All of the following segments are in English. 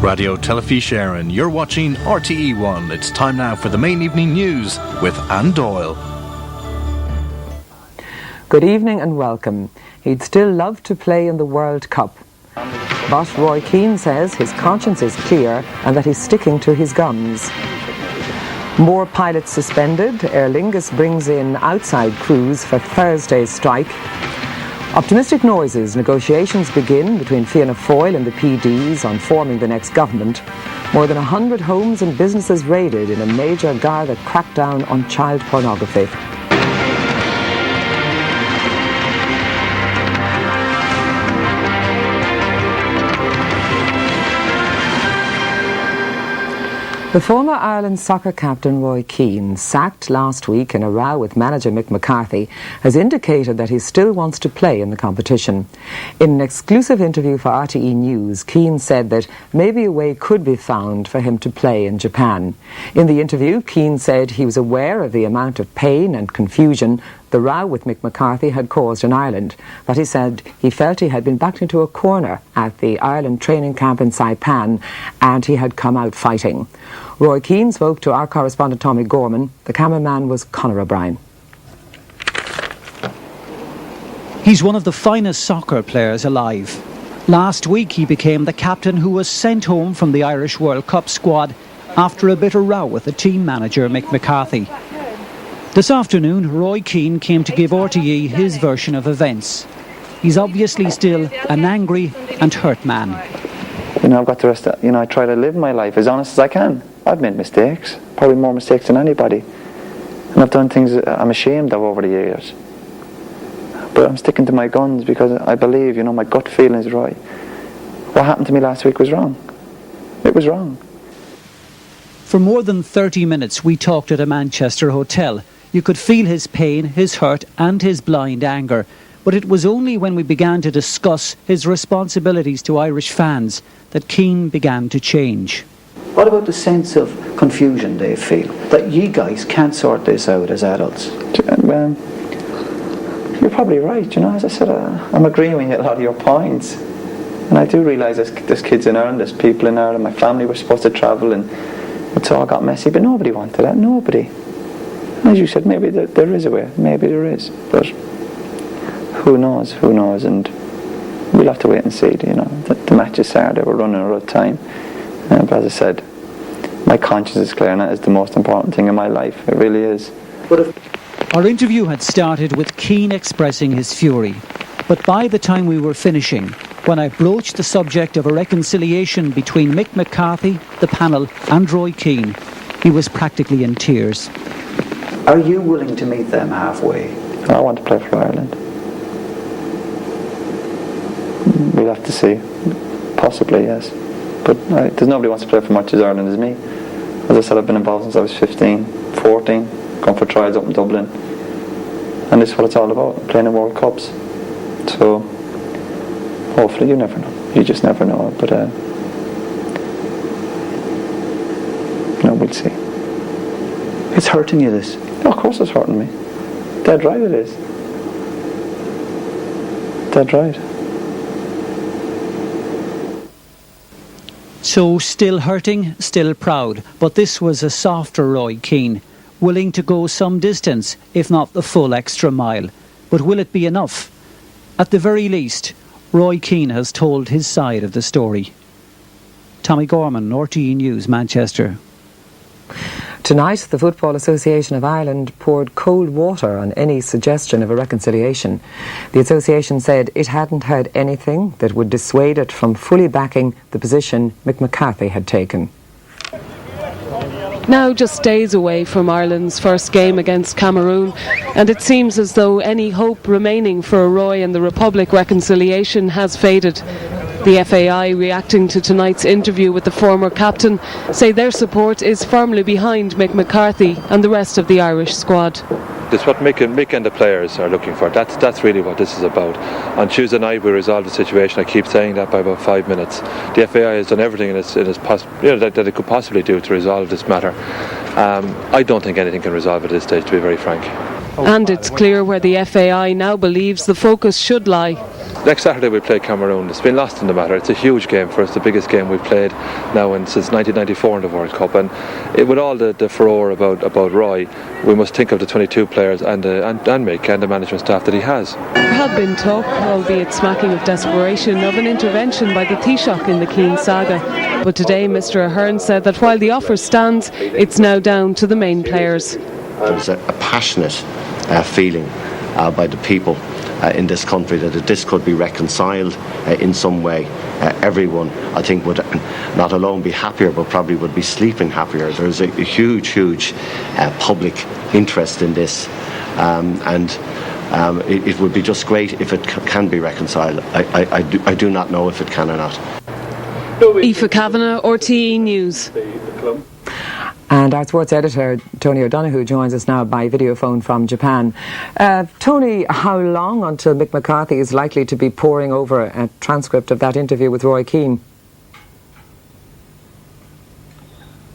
Radio Telefi Sharon, you're watching RTE 1. It's time now for the main evening news with Anne Doyle. Good evening and welcome. He'd still love to play in the World Cup. But Roy Keane says his conscience is clear and that he's sticking to his guns. More pilots suspended. Aer Lingus brings in outside crews for Thursday's strike. Optimistic noises. Negotiations begin between Fianna Fáil and the PDs on forming the next government. More than 100 homes and businesses raided in a major Garda crackdown on child pornography. The former Ireland soccer captain Roy Keane, sacked last week in a row with manager Mick McCarthy, has indicated that he still wants to play in the competition. In an exclusive interview for RTE News, Keane said that maybe a way could be found for him to play in Japan. In the interview, Keane said he was aware of the amount of pain and confusion the row with Mick McCarthy had caused in Ireland, but he said he felt he had been backed into a corner at the Ireland training camp in Saipan and he had come out fighting. Roy Keane spoke to our correspondent Tommy Gorman. The cameraman was Conor O'Brien. He's one of the finest soccer players alive. Last week he became the captain who was sent home from the Irish World Cup squad after a bitter row with the team manager Mick McCarthy. This afternoon, Roy Keane came to give RTE his version of events. He's obviously still an angry and hurt man. I've got the rest of, I try to live my life as honest as I can. I've made mistakes, probably more mistakes than anybody. And I've done things I'm ashamed of over the years. But I'm sticking to my guns because I believe, my gut feeling is right. What happened to me last week was wrong. It was wrong. For more than 30 minutes, we talked at a Manchester hotel. You could feel his pain, his hurt and his blind anger. But it was only when we began to discuss his responsibilities to Irish fans that Keane began to change. What about the sense of confusion they feel? That you guys can't sort this out as adults? You're probably right. As I said, I'm agreeing with a lot of your points. And I do realise there's kids in Ireland, there's people in Ireland, my family were supposed to travel and it's all got messy, but nobody wanted that, nobody. As you said, maybe there is a way, maybe there is, but who knows, and we'll have to wait and see. The matches started, we're running out of time, but as I said, my conscience is clear and that is the most important thing in my life, it really is. Our interview had started with Keane expressing his fury, but by the time we were finishing, when I broached the subject of a reconciliation between Mick McCarthy, the panel and Roy Keane, he was practically in tears. Are you willing to meet them halfway? I want to play for Ireland. We'll have to see. Possibly, yes. But there's nobody who wants to play for much as Ireland as me. As I said, I've been involved since I was 15, 14, gone for trials up in Dublin. And this is what it's all about, playing in World Cups. So, hopefully, you never know. You just never know. But, we'll see. It's hurting you, this? Oh, of course it's hurting me. Dead right it is. Dead right. So, still hurting, still proud. But this was a softer Roy Keane, willing to go some distance, if not the full extra mile. But will it be enough? At the very least, Roy Keane has told his side of the story. Tommy Gorman, RTE News, Manchester. Tonight, the Football Association of Ireland poured cold water on any suggestion of a reconciliation. The association said it hadn't heard anything that would dissuade it from fully backing the position Mick McCarthy had taken. Now just days away from Ireland's first game against Cameroon, and it seems as though any hope remaining for a Roy and the Republic reconciliation has faded. The FAI, reacting to tonight's interview with the former captain, say their support is firmly behind Mick McCarthy and the rest of the Irish squad. It's what Mick and the players are looking for. That's really what this is about. On Tuesday night we resolved the situation. I keep saying that by about 5 minutes. The FAI has done everything that it could possibly do to resolve this matter. I don't think anything can resolve at this stage, to be very frank. And it's clear where the FAI now believes the focus should lie. Next Saturday we play Cameroon. It's been lost in the matter. It's a huge game for us, the biggest game we've played now since 1994 in the World Cup. And with all the furore about Roy, we must think of the 22 players and Mick and the management staff that he has. There had been talk, albeit smacking of desperation, of an intervention by the Taoiseach in the Keane saga. But today Mr Ahern said that while the offer stands, it's now down to the main players. There's a passionate feeling by the people in this country that this could be reconciled in some way. Everyone, I think, would not alone be happier, but probably would be sleeping happier. There's a huge public interest in this, and it would be just great if it can be reconciled. I do not know if it can or not. Aoife Kavanagh, RTE News. And our sports editor, Tony O'Donoghue, joins us now by video phone from Japan. Tony, how long until Mick McCarthy is likely to be poring over a transcript of that interview with Roy Keane?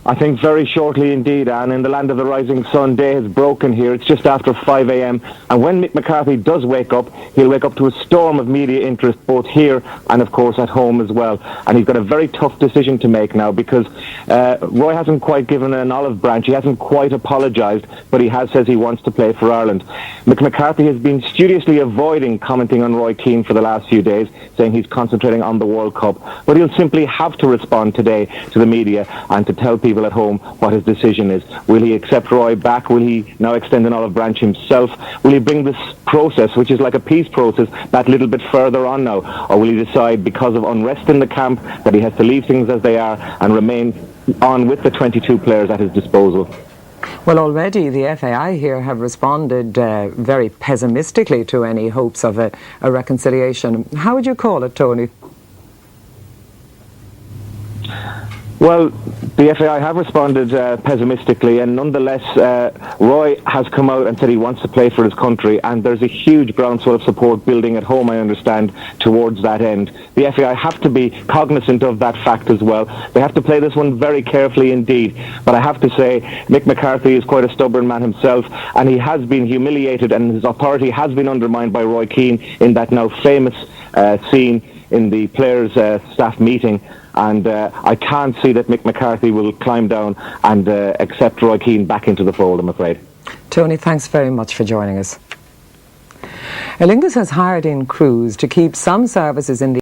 I think very shortly indeed, Anne. In the land of the rising sun, day has broken here. It's just after 5 a.m. And when Mick McCarthy does wake up, he'll wake up to a storm of media interest, both here and, of course, at home as well. And he's got a very tough decision to make now, because Roy hasn't quite given an olive branch. He hasn't quite apologised, but he has said he wants to play for Ireland. Mick McCarthy has been studiously avoiding commenting on Roy Keane for the last few days, saying he's concentrating on the World Cup. But he'll simply have to respond today to the media and to tell people at home what his decision is. Will he accept Roy back? Will he now extend an olive branch himself? Will he bring this process, which is like a peace process, that little bit further on now? Or will he decide, because of unrest in the camp, that he has to leave things as they are and remain on with the 22 players at his disposal? Well, already the FAI here have responded very pessimistically to any hopes of a reconciliation. How would you call it, Tony? Well, the FAI have responded pessimistically, and nonetheless, Roy has come out and said he wants to play for his country, and there's a huge groundswell of support building at home, I understand, towards that end. The FAI have to be cognizant of that fact as well. They have to play this one very carefully indeed. But I have to say, Mick McCarthy is quite a stubborn man himself, and he has been humiliated, and his authority has been undermined by Roy Keane in that now famous scene in the players' staff meeting. And I can't see that Mick McCarthy will climb down and accept Roy Keane back into the fold, I'm afraid. Tony, thanks very much for joining us. Aer Lingus has hired in crews to keep some services in the